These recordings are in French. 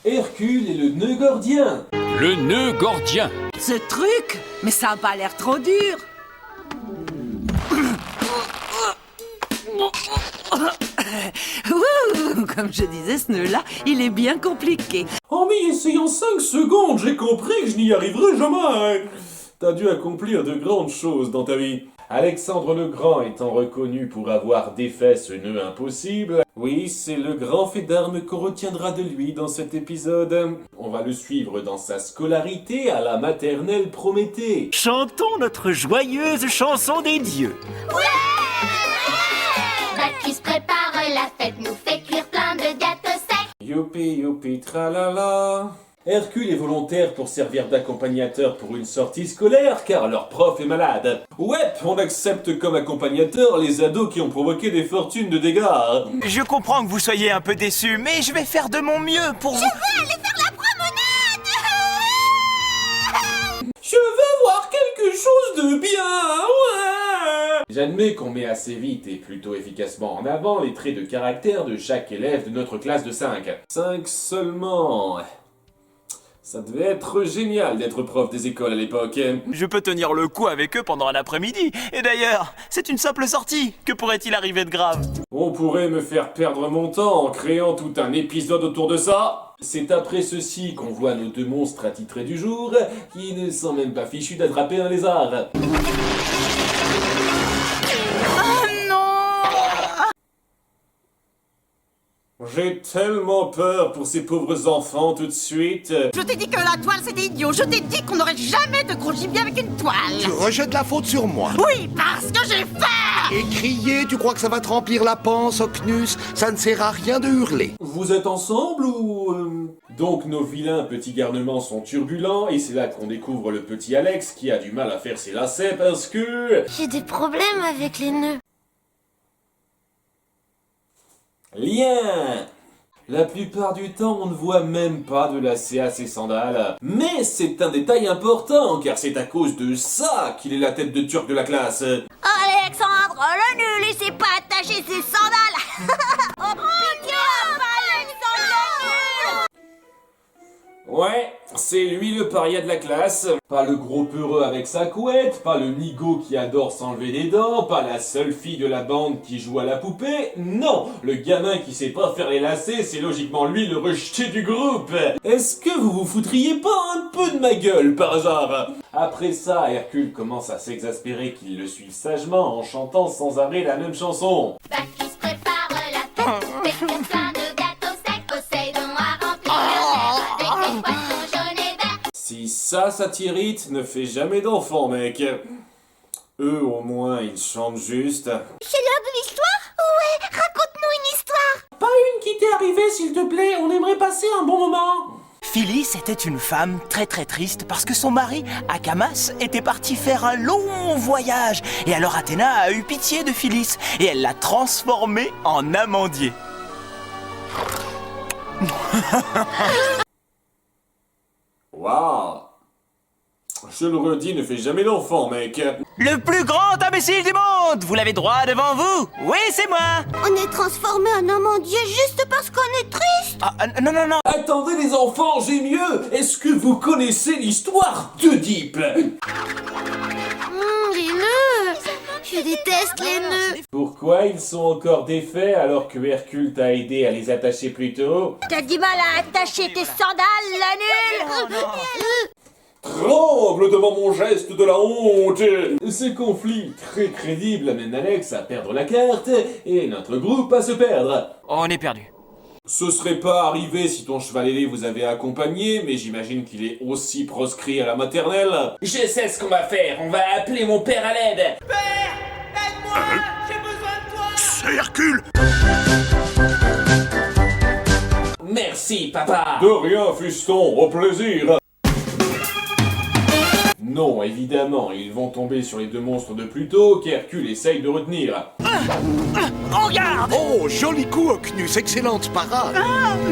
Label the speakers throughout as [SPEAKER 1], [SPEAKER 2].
[SPEAKER 1] Hercule et le nœud gordien.
[SPEAKER 2] Le nœud gordien.
[SPEAKER 3] Ce truc? Mais ça a pas l'air trop dur. Ouh, comme je disais, ce nœud-là, il est bien compliqué.
[SPEAKER 1] En m'y essayant 5 secondes, j'ai compris que je n'y arriverais jamais. T'as dû accomplir de grandes choses dans ta vie. Alexandre le Grand étant reconnu pour avoir défait ce nœud impossible, oui, c'est le grand fait d'armes qu'on retiendra de lui dans cet épisode. On va le suivre dans sa scolarité à la maternelle Prométhée.
[SPEAKER 4] Chantons notre joyeuse chanson des dieux.
[SPEAKER 5] Bacchus prépare la fête, nous fait cuire plein de gâteaux secs.
[SPEAKER 1] Youpi youpi tralala. Hercule est volontaire pour servir d'accompagnateur pour une sortie scolaire car leur prof est malade. Ouais, on accepte comme accompagnateur les ados qui ont provoqué des fortunes de dégâts.
[SPEAKER 4] Je comprends que vous soyez un peu déçus, mais je vais faire de mon mieux pour vous.
[SPEAKER 5] Je veux aller faire la promenade.
[SPEAKER 1] Je veux voir quelque chose de bien, ouais. J'admets qu'on met assez vite et plutôt efficacement en avant les traits de caractère de chaque élève de notre classe de 5. 5 seulement. Ça devait être génial d'être prof des écoles à l'époque.
[SPEAKER 4] Je peux tenir le coup avec eux pendant un après-midi. Et d'ailleurs, c'est une simple sortie. Que pourrait-il arriver de grave?
[SPEAKER 1] On pourrait me faire perdre mon temps en créant tout un épisode autour de ça. C'est après ceci qu'on voit nos 2 monstres attitrés du jour, qui ne sont même pas fichus d'attraper un lézard. J'ai tellement peur pour ces pauvres enfants tout de suite.
[SPEAKER 3] Je t'ai dit que la toile c'était idiot. Je t'ai dit qu'on n'aurait jamais de gros gibier avec une toile.
[SPEAKER 6] Tu rejettes la faute sur moi.
[SPEAKER 3] Oui, parce que j'ai faim.
[SPEAKER 6] Et crier, tu crois que ça va te remplir la panse, Ocnus? Ça ne sert à rien de hurler.
[SPEAKER 1] Vous êtes ensemble ou... Donc nos vilains petits garnements sont turbulents et c'est là qu'on découvre le petit Alex qui a du mal à faire ses lacets parce que...
[SPEAKER 5] J'ai des problèmes avec les nœuds.
[SPEAKER 1] Lien! La plupart du temps, on ne voit même pas de lacets à ses sandales. Mais c'est un détail important, car c'est à cause de ça qu'il est la tête de turc de la classe.
[SPEAKER 5] Alexandre, le nul, il sait pas attacher ses sandales. Oh pitié, pas Alexandre le nul.
[SPEAKER 1] Ouais, c'est lui le paria de la classe. Pas le gros peureux avec sa couette, pas le nigo qui adore s'enlever les dents, pas la seule fille de la bande qui joue à la poupée. Non, le gamin qui sait pas faire les lacets, c'est logiquement lui le rejeté du groupe. Est-ce que vous vous foutriez pas un peu de ma gueule par hasard? Après ça, Hercule commence à s'exaspérer qu'il le suive sagement en chantant sans arrêt la même chanson.
[SPEAKER 5] Bacchus prépare la fête, fait cuire plein de gâteaux secs. Poséidon a rempli le verre avec des poissons jaunes et verts.
[SPEAKER 1] Si ça t'irrite, ne fais jamais d'enfants, mec. Eux, au moins, ils chantent juste.
[SPEAKER 5] C'est l'heure de l'histoire? Ouais, raconte-nous une histoire.
[SPEAKER 1] Pas une qui t'est arrivée, s'il te plaît, on aimerait passer un bon moment.
[SPEAKER 4] Phyllis était une femme très triste parce que son mari, Acamas, était parti faire un long voyage. Et alors Athéna a eu pitié de Phyllis et elle l'a transformée en amandier.
[SPEAKER 1] Waouh. Je le redis, ne fais jamais d'enfants, mec.
[SPEAKER 4] Le plus grand imbécile du monde! Vous l'avez droit devant vous? Oui, c'est moi!
[SPEAKER 5] On est transformé en amandier juste parce qu'on est triste.
[SPEAKER 4] Ah, non.
[SPEAKER 1] Attendez les enfants, j'ai mieux. Est-ce que vous connaissez l'histoire d'Oedipe?
[SPEAKER 5] Les nœuds. Je déteste les nœuds.
[SPEAKER 1] Pourquoi ils sont encore défaits alors que Hercule t'a aidé à les attacher plus tôt?
[SPEAKER 5] T'as du mal à attacher tes sandales, la nulle.
[SPEAKER 1] Tremble devant mon geste de la honte. Ce conflit très crédible amène Alex à perdre la carte et notre groupe à se perdre.
[SPEAKER 4] On est perdu.
[SPEAKER 1] Ce serait pas arrivé si ton cheval ailé vous avait accompagné, mais j'imagine qu'il est aussi proscrit à la maternelle. Je sais ce qu'on va faire, on va appeler mon père à l'aide.
[SPEAKER 4] Père! Aide-moi! J'ai besoin de toi!
[SPEAKER 6] C'est Hercule!
[SPEAKER 1] Merci, papa. De rien, fiston, au plaisir. Non, évidemment, ils vont tomber sur les 2 monstres de plus tôt qu'Hercule essaye de retenir.
[SPEAKER 4] En garde!
[SPEAKER 6] Oh, joli coup, Ocnus, excellente parade!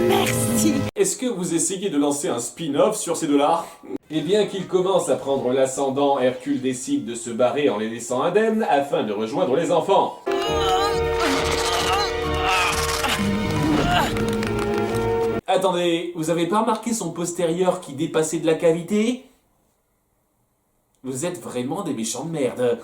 [SPEAKER 3] Merci.
[SPEAKER 1] Est-ce que vous essayez de lancer un spin-off sur ces 2-là? Et bien qu'il commence à prendre l'ascendant, Hercule décide de se barrer en les laissant indemnes afin de rejoindre les enfants. Attendez, vous avez pas remarqué son postérieur qui dépassait de la cavité? Vous êtes vraiment des méchants de merde.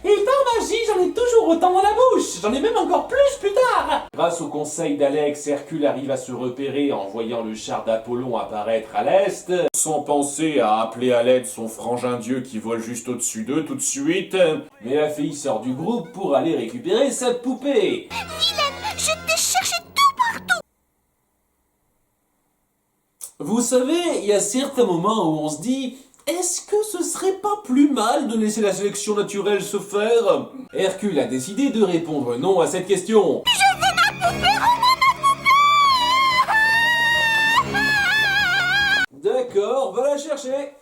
[SPEAKER 1] Et par magie, j'en ai toujours autant dans la bouche. J'en ai même encore plus tard. Grâce au conseil d'Alex, Hercule arrive à se repérer en voyant le char d'Apollon apparaître à l'est, sans penser à appeler à l'aide son frangin dieu qui vole juste au-dessus d'eux tout de suite. Mais la fille sort du groupe pour aller récupérer sa poupée.
[SPEAKER 5] Vilaine, je t'ai cherché tout partout.
[SPEAKER 1] Vous savez, il y a certains moments où on se dit... Est-ce que ce serait pas plus mal de laisser la sélection naturelle se faire? Hercule a décidé de répondre non à cette question.
[SPEAKER 5] Je veux ma poupée, rends-moi ma poupée.
[SPEAKER 1] D'accord, va la chercher.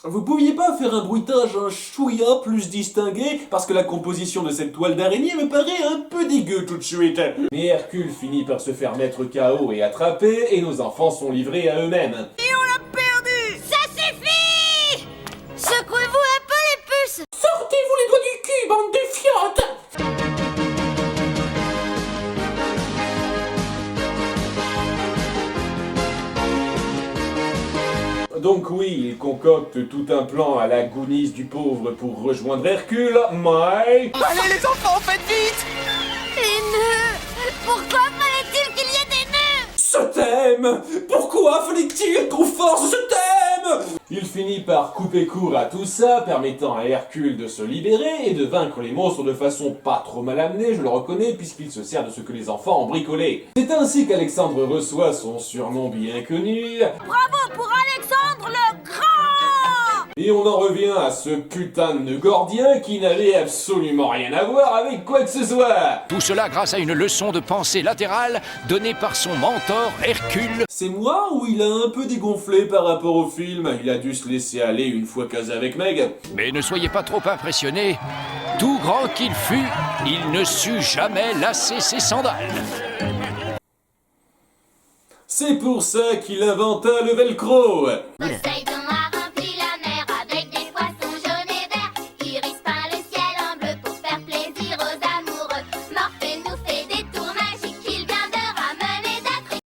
[SPEAKER 1] Vous pouviez pas faire un bruitage un chouïa plus distingué parce que la composition de cette toile d'araignée me paraît un peu dégueu tout de suite. Mais Hercule finit par se faire mettre KO et attraper et nos enfants sont livrés à eux-mêmes.
[SPEAKER 5] Et on l'a perdu. Ça suffit. Secouez-vous un peu les puces.
[SPEAKER 1] Sortez-vous les doigts du cul, bande de fiottes! Donc oui, il concocte tout un plan à la Goonies du pauvre pour rejoindre Hercule, mais...
[SPEAKER 4] Allez les enfants, faites vite!
[SPEAKER 5] Les nœuds. Pourquoi fallait-il qu'il y ait des nœuds?
[SPEAKER 1] Ce thème! Pourquoi fallait-il qu'on force ce thème? Il finit par couper court à tout ça, permettant à Hercule de se libérer et de vaincre les monstres de façon pas trop mal amenée, je le reconnais, puisqu'il se sert de ce que les enfants ont bricolé. C'est ainsi qu'Alexandre reçoit son surnom bien connu.
[SPEAKER 5] Bravo pour Alexandre le Grand.
[SPEAKER 1] Et on en revient à ce putain de nœud gordien qui n'avait absolument rien à voir avec quoi que ce soit.
[SPEAKER 2] Tout cela grâce à une leçon de pensée latérale donnée par son mentor Hercule.
[SPEAKER 1] C'est moi ou il a un peu dégonflé par rapport au film? Il a dû se laisser aller une fois casé avec Meg.
[SPEAKER 2] Mais ne soyez pas trop impressionnés. Tout grand qu'il fût, il ne sut jamais lasser ses sandales.
[SPEAKER 1] C'est pour ça qu'il inventa le velcro.
[SPEAKER 5] But stay alive.